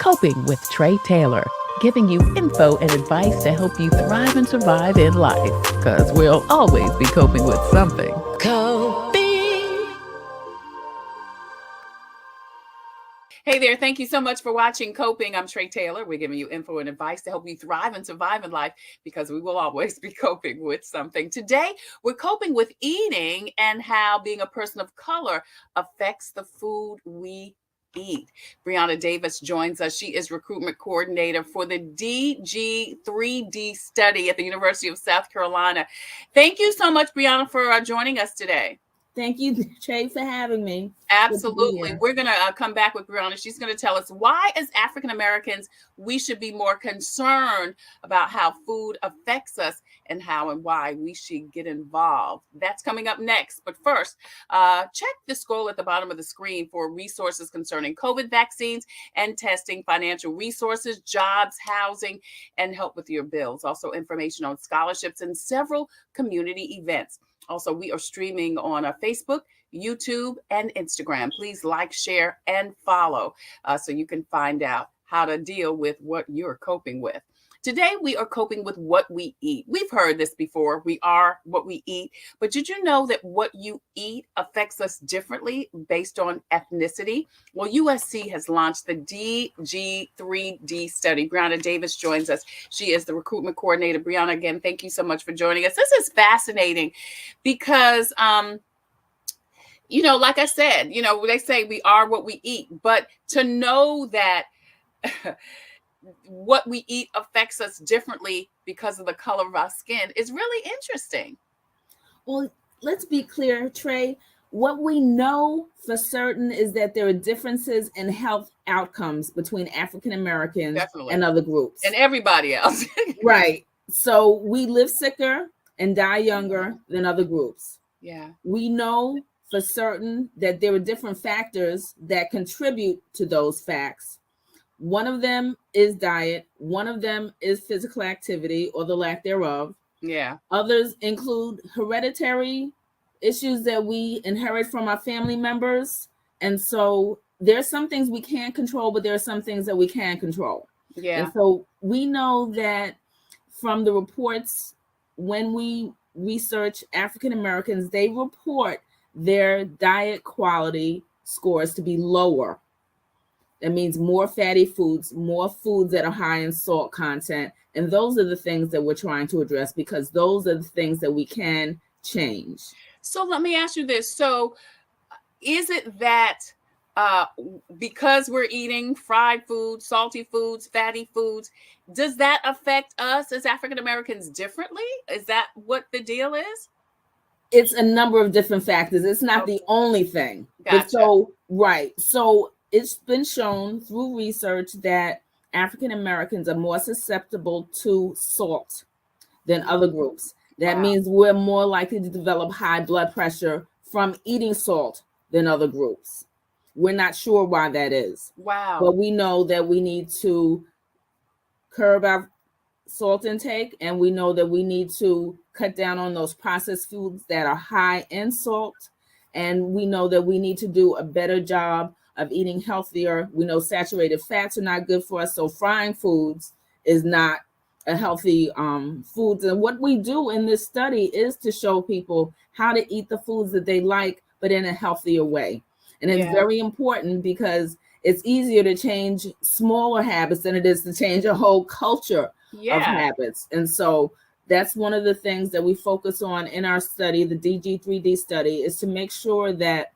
Coping with Tre Tailor, giving you info and advice to help you thrive and survive in life. Because we'll always be coping with something. Coping. Hey there, thank you so much for watching Coping. I'm Tre Tailor. We're giving you info and advice to help you thrive and survive in life because we will always be coping with something. Today, we're coping with eating and how being a person of color affects the food we eat. Briana Davis joins us. She is Recruitment Coordinator for the DG3D Study at the University of South Carolina. Thank you so much, Briana, for joining us today. Thank you, Tre, for having me. Absolutely. We're going to come back with Briana. She's going to tell us why, as African Americans, we should be more concerned about how food affects us and how and why we should get involved. That's coming up next. But first, check the scroll at the bottom of the screen for resources concerning COVID vaccines and testing, financial resources, jobs, housing, and help with your bills. Also, information on scholarships and several community events. Also, we are streaming on Facebook, YouTube, and Instagram. Please like, share, and follow so you can find out how to deal with what you're coping with. Today, we are coping with what we eat. We've heard this before. We are what we eat. But did you know that what you eat affects us differently based on ethnicity? Well, USC has launched the DG3D Study. Briana Davis joins us. She is the Recruitment Coordinator. Briana, again, thank you so much for joining us. This is fascinating because, like I said, they say we are what we eat. But to know that what we eat affects us differently because of the color of our skin is really interesting. Well, let's be clear, Tre. What we know for certain is that there are differences in health outcomes between African Americans and other groups. And everybody else. Right. So we live sicker and die younger than other groups. Yeah. We know for certain that there are different factors that contribute to those facts. One of them is diet. One of them is physical activity or the lack thereof. Yeah. Others include hereditary issues that we inherit from our family members. And so there are some things we can't control, but there are some things that we can control. Yeah. And so we know that from the reports, when we research African Americans, they report their diet quality scores to be lower. That means more fatty foods, more foods that are high in salt content. And those are the things that we're trying to address because those are the things that we can change. So let me ask you this. So is it that because we're eating fried foods, salty foods, fatty foods, does that affect us as African Americans differently? Is that what the deal is? It's a number of different factors. It's not the only thing. Gotcha. So it's been shown through research that African Americans are more susceptible to salt than other groups. That means we're more likely to develop high blood pressure from eating salt than other groups. We're not sure why that is. Wow. But we know that we need to curb our salt intake, and we know that we need to cut down on those processed foods that are high in salt. And we know that we need to do a better job of eating healthier. We know saturated fats are not good for us. So frying foods is not a healthy foods. And what we do in this study is to show people how to eat the foods that they like, but in a healthier way. And it's very important because it's easier to change smaller habits than it is to change a whole culture of habits. And so that's one of the things that we focus on in our study, the DG3D study, is to make sure that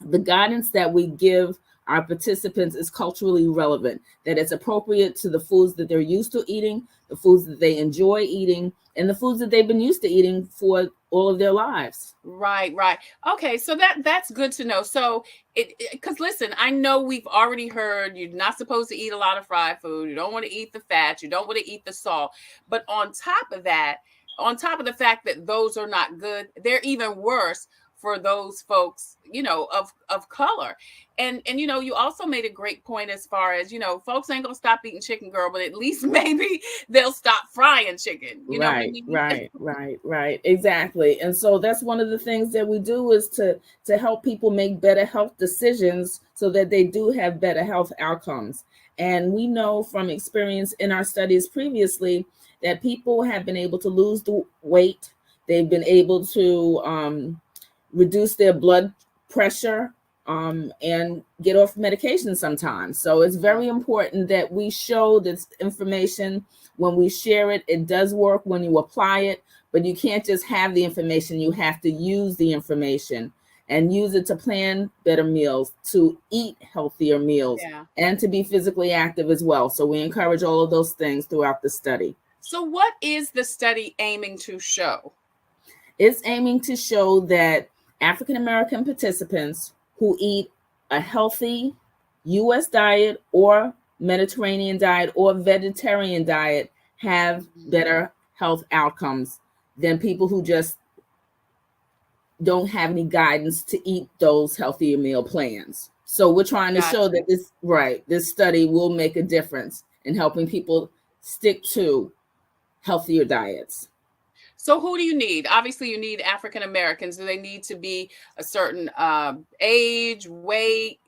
the guidance that we give our participants is culturally relevant, that it's appropriate to the foods that they're used to eating, the foods that they enjoy eating, and the foods that they've been used to eating for all of their lives. Right. Okay, so that's good to know. So because listen, I know we've already heard you're not supposed to eat a lot of fried food. You don't want to eat the fat. You don't want to eat the salt. But on top of that, on top of the fact that those are not good, they're even worse for those folks, of color. And you also made a great point as far as, folks ain't gonna stop eating chicken, girl, but at least maybe they'll stop frying chicken. You know what I Right, mean? right. Exactly. And so that's one of the things that we do is to help people make better health decisions so that they do have better health outcomes. And we know from experience in our studies previously that people have been able to lose the weight. They've been able to reduce their blood pressure and get off medication sometimes. So it's very important that we show this information. When we share it, it does work when you apply it, but you can't just have the information. You have to use the information and use it to plan better meals, to eat healthier meals, and to be physically active as well. So we encourage all of those things throughout the study. So what is the study aiming to show? It's aiming to show that African-American participants who eat a healthy U.S. diet or Mediterranean diet or vegetarian diet have better health outcomes than people who just don't have any guidance to eat those healthier meal plans. So we're trying to show that this study will make a difference in helping people stick to healthier diets. So who do you need? Obviously, you need African Americans. Do they need to be a certain age, weight,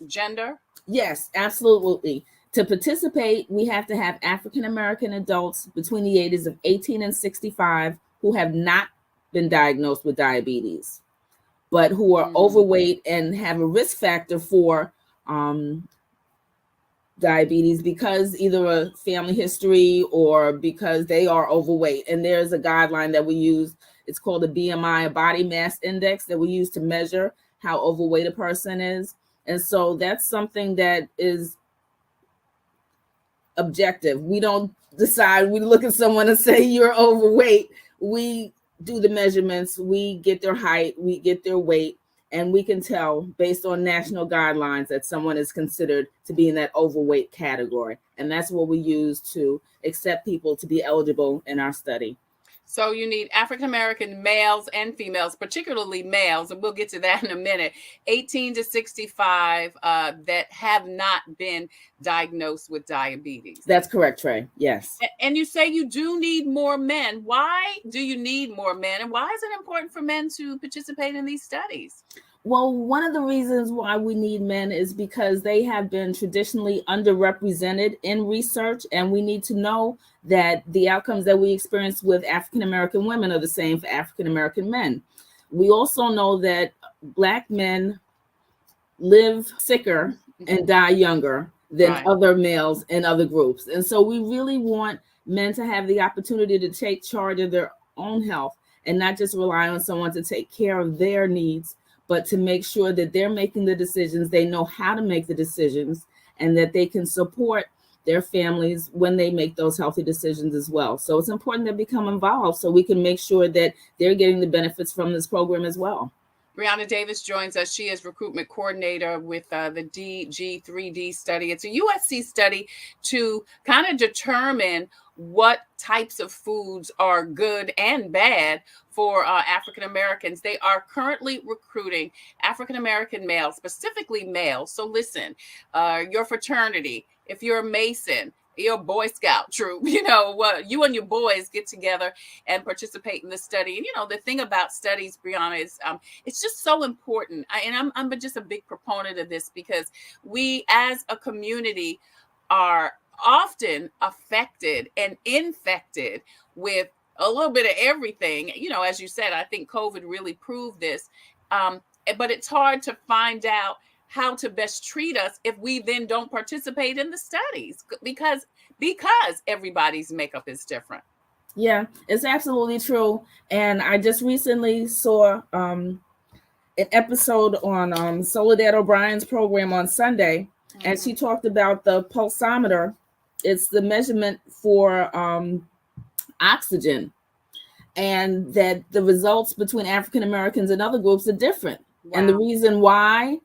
gender? Yes, absolutely. To participate, we have to have African American adults between the ages of 18 and 65 who have not been diagnosed with diabetes, but who are overweight and have a risk factor for diabetes because either a family history or because they are overweight. And there's a guideline that we use. It's called a BMI, a body mass index, that we use to measure how overweight a person is. And so that's something that is objective. We don't decide, we look at someone and say you're overweight. We do the measurements, we get their height, we get their weight, and we can tell based on national guidelines that someone is considered to be in that overweight category. And that's what we use to accept people to be eligible in our study. So you need African-American males and females, particularly males, and we'll get to that in a minute, 18 to 65 that have not been diagnosed with diabetes. That's correct, Trey. Yes. And you say you do need more men. Why do you need more men? And why is it important for men to participate in these studies? Well, one of the reasons why we need men is because they have been traditionally underrepresented in research, and we need to know that the outcomes that we experience with African-American women are the same for African-American men. We also know that Black men live sicker and die younger than other males in other groups. And so we really want men to have the opportunity to take charge of their own health and not just rely on someone to take care of their needs, but to make sure that they're making the decisions, they know how to make the decisions, and that they can support their families when they make those healthy decisions as well. So it's important to become involved so we can make sure that they're getting the benefits from this program as well. Briana Davis joins us. She is Recruitment Coordinator with the DG3D Study. It's a USC study to kind of determine what types of foods are good and bad for African Americans. They are currently recruiting African American males, specifically males. So listen, your fraternity, if you're a Mason, you're a Boy Scout troop, you and your boys get together and participate in the study. And the thing about studies, Briana, is it's just so important. I'm just a big proponent of this because we as a community are often affected and infected with a little bit of everything. As you said, I think COVID really proved this. But it's hard to find out how to best treat us if we then don't participate in the studies because everybody's makeup is different. Yeah, it's absolutely true. And I just recently saw an episode on Soledad O'Brien's program on Sunday, and she talked about the pulsometer. It's the measurement for oxygen, and that the results between African Americans and other groups are different. Wow. And the reason why,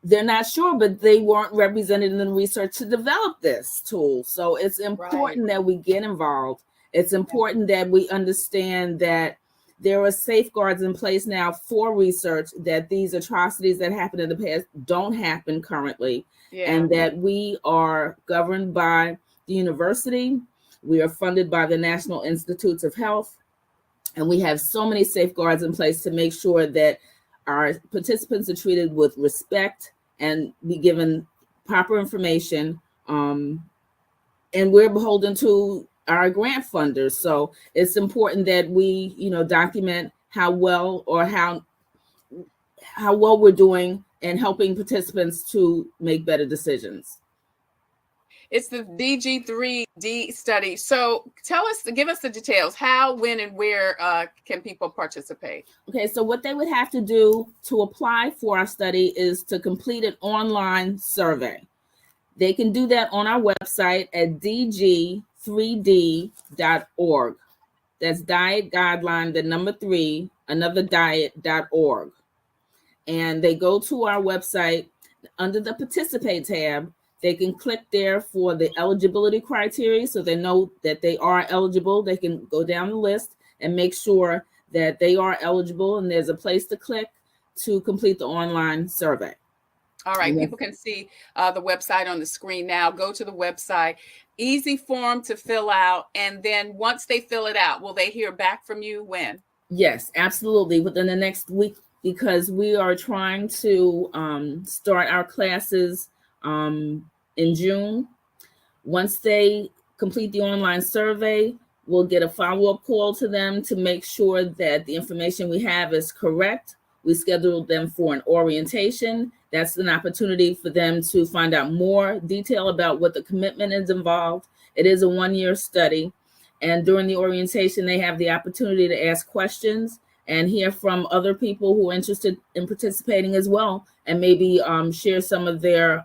they're not sure, but they weren't represented in the research to develop this tool. So it's important that we get involved. It's important that we understand that there are safeguards in place now for research that these atrocities that happened in the past don't happen currently, and that we are governed by the university. We are funded by the National Institutes of Health, and we have so many safeguards in place to make sure that our participants are treated with respect and be given proper information. And we're beholden to our grant funders. So it's important that we, document how well we're doing and helping participants to make better decisions. It's the DG3D study. So give us the details. How, when, and where can people participate? Okay, so what they would have to do to apply for our study is to complete an online survey. They can do that on our website at DG3D.org. That's diet guideline, the number 3, another diet.org. And they go to our website under the participate tab. They can click there for the eligibility criteria so they know that they are eligible. They can go down the list and make sure that they are eligible, and there's a place to click to complete the online survey. All right, people can see the website on the screen now. Go to the website, easy form to fill out, and then once they fill it out, will they hear back from you when? Yes, absolutely, within the next week, because we are trying to start our classes in June. Once they complete the online survey, we'll get a follow-up call to them to make sure that the information we have is correct. We schedule them for an orientation. That's an opportunity for them to find out more detail about what the commitment is involved. It is a 1-year study. And during the orientation, they have the opportunity to ask questions and hear from other people who are interested in participating as well, and maybe share some of their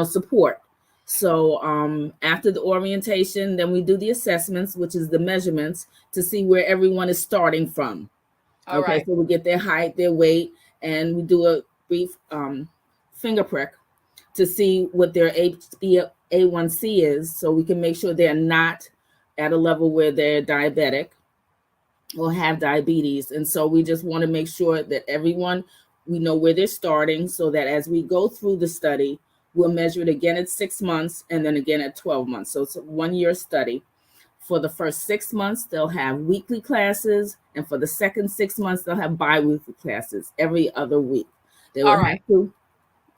support. So after the orientation, then we do the assessments, which is the measurements, to see where everyone is starting from. All right. So we get their height, their weight, and we do a brief finger prick to see what their A1C is, so we can make sure they're not at a level where they're diabetic or have diabetes. And so we just want to make sure that we know where they're starting, so that as we go through the study, we'll measure it again at 6 months and then again at 12 months. So it's a 1-year study. For the first 6 months, they'll have weekly classes. And for the second 6 months, they'll have bi-weekly classes every other week. All right. Go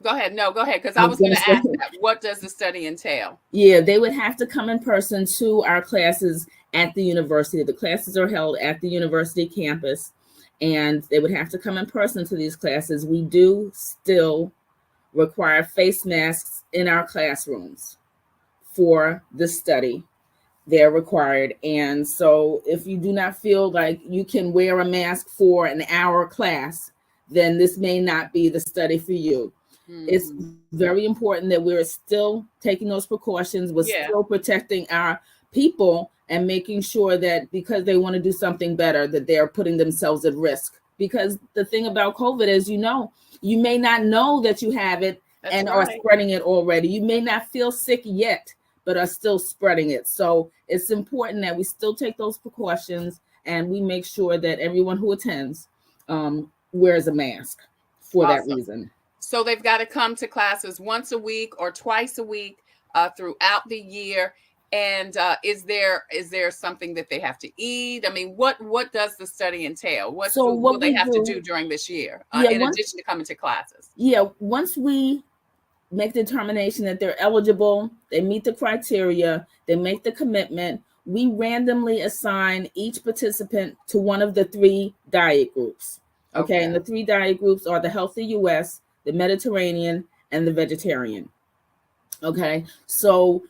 ahead. No, go ahead. Because I was going to ask that. What does the study entail? Yeah, they would have to come in person to our classes at the university. The classes are held at the university campus, and they would have to come in person to these classes. We do still require face masks in our classrooms for the study. They're required. And so if you do not feel like you can wear a mask for an hour class, then this may not be the study for you. Mm-hmm. It's very important that we're still taking those precautions. We're still protecting our people and making sure that because they want to do something better, that they're putting themselves at risk. Because the thing about COVID is, you may not know that you have it and are spreading it already. You may not feel sick yet, but are still spreading it. So it's important that we still take those precautions and we make sure that everyone who attends wears a mask for that reason. So they've got to come to classes once a week or twice a week throughout the year. And is there something that they have to eat? I mean, what does the study entail? What will they have to do during this year in addition to coming to classes? Yeah, once we make the determination that they're eligible, they meet the criteria, they make the commitment, we randomly assign each participant to one of the 3 diet groups. Okay. And the 3 diet groups are the Healthy US, the Mediterranean, and the Vegetarian. Okay. So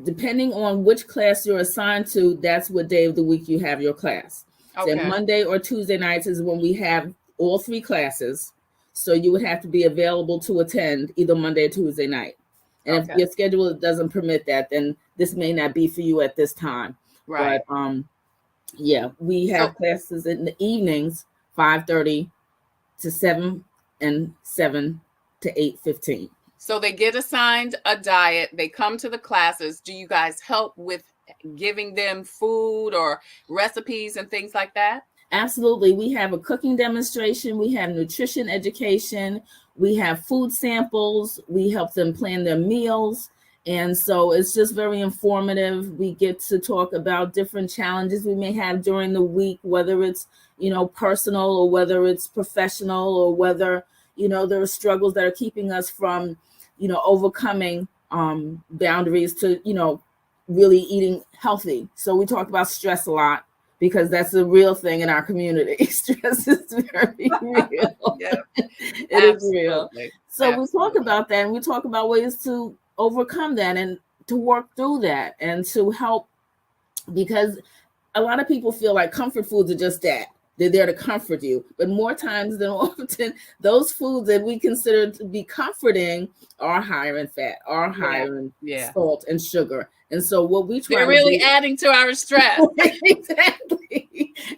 depending on which class you're assigned to, that's what day of the week you have your class. Okay. So Monday or Tuesday nights is when we have all 3 classes. So you would have to be available to attend either Monday or Tuesday night. And if your schedule doesn't permit that, then this may not be for you at this time. Right. But we have classes in the evenings, 5:30 to 7 and 7 to 8:15. So they get assigned a diet. They come to the classes. Do you guys help with giving them food or recipes and things like that? Absolutely. We have a cooking demonstration. We have nutrition education. We have food samples. We help them plan their meals. And so it's just very informative. We get to talk about different challenges we may have during the week, whether it's, personal or whether it's professional, or whether, there are struggles that are keeping us from, overcoming boundaries to, really eating healthy. So we talk about stress a lot, because that's a real thing in our community. Stress is very real. Yeah, it is real. So Absolutely. we talk about that, and we talk about ways to overcome that and to work through that and to help, because a lot of people feel like comfort foods are just that. They're there to comfort you. But more times than often, those foods that we consider to be comforting are higher in fat, are higher in salt and sugar. And so what we try They're really adding to our stress.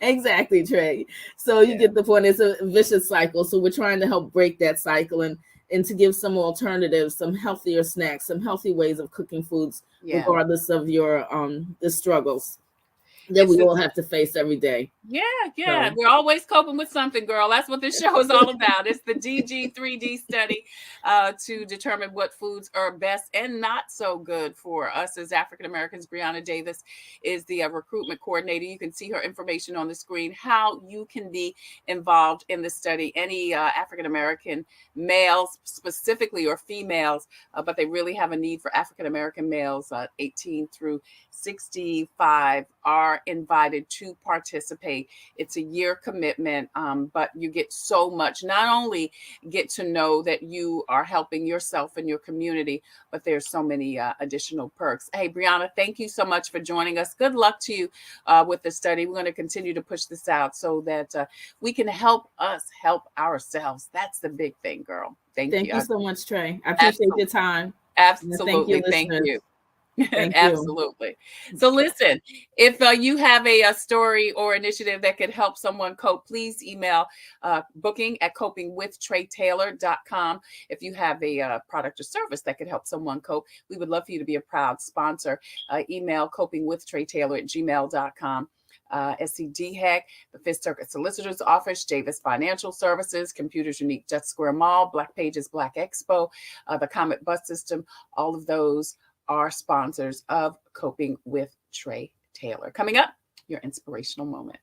Exactly, Trey. So you get the point. It's a vicious cycle. So we're trying to help break that cycle and to give some alternatives, some healthier snacks, some healthy ways of cooking foods, regardless of your the struggles that we all have to face every day. Yeah. We're always coping with something, girl. That's what this show is all about. It's the DG3D study to determine what foods are best and not so good for us as African Americans. Briana Davis is the recruitment coordinator. You can see her information on the screen, how you can be involved in the study. Any African American males specifically, or females, but they really have a need for African American males 18 through 65 are invited to participate. It's a year commitment, but you get so much. Not only get to know that you are helping yourself and your community, but there's so many additional perks. Hey, Briana, thank you so much for joining us. Good luck to you with the study. We're going to continue to push this out so that we can help us help ourselves. That's the big thing, girl. Thank you. Thank you so much, Trey. I appreciate your time. Absolutely. Thank you. Absolutely. So listen, if you have a story or initiative that could help someone cope, please email booking@copingwithtreitailor.com. If you have a product or service that could help someone cope, we would love for you to be a proud sponsor. Email copingwithtreitailor@gmail.com. SCDHEC, the Fifth Circuit Solicitor's Office, Davis Financial Services, Computers Unique, Dutch Square Mall, Black Pages, Black Expo, the Comet Bus System, all of those are sponsors of Coping with Tre Tailor. Coming up, your inspirational moment.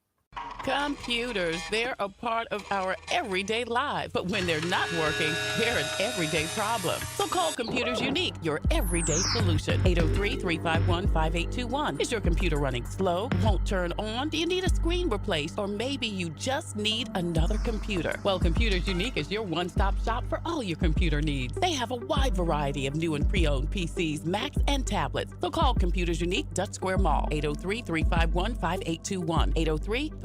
Computers, they're a part of our everyday lives. But when they're not working, they're an everyday problem. So call Computers Unique, your everyday solution. 803-351-5821. Is your computer running slow? Won't turn on? Do you need a screen replaced? Or maybe you just need another computer? Well, Computers Unique is your one-stop shop for all your computer needs. They have a wide variety of new and pre-owned PCs, Macs, and tablets. So call Computers Unique, Dutch Square Mall. 803-351-5821. 803-351-5821.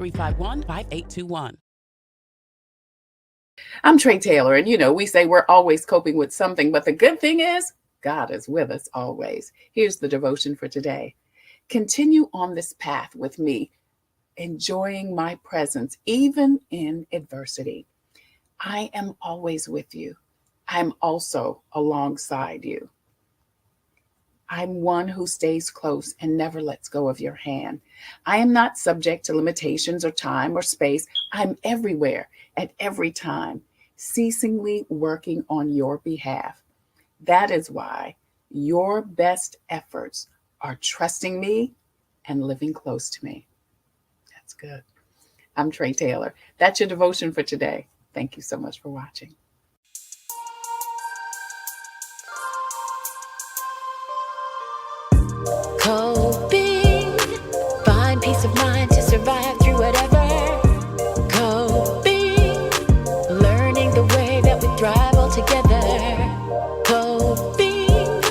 I'm Tre Tailor, and we say we're always coping with something, but the good thing is God is with us always. Here's the devotion for today. Continue on this path with me, enjoying my presence, even in adversity. I am always with you. I'm also alongside you. I'm one who stays close and never lets go of your hand. I am not subject to limitations or time or space. I'm everywhere at every time, ceasingly working on your behalf. That is why your best efforts are trusting me and living close to me. That's good. I'm Tre Tailor. That's your devotion for today. Thank you so much for watching. Coping, find peace of mind to survive through whatever. Coping, learning the way that we thrive all together. Coping,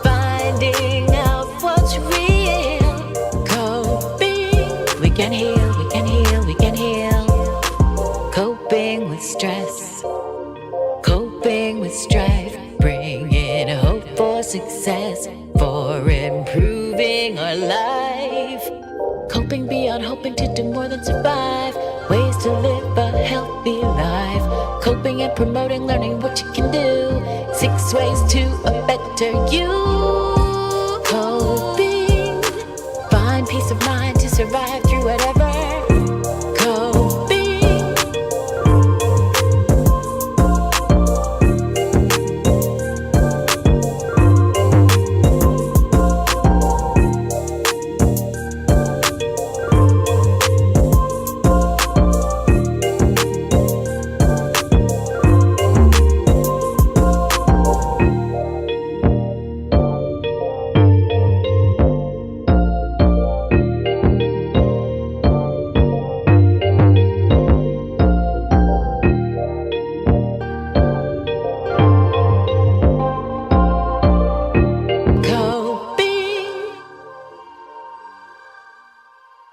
finding out what's real. Coping, we can heal, we can heal, we can heal. Coping with stress, coping with strife, bringing hope for success, for improving our life. Coping beyond hoping to do more than survive. Ways to live a healthy life. Coping and promoting, learning what you can do. 6 ways to a better you. Coping, survive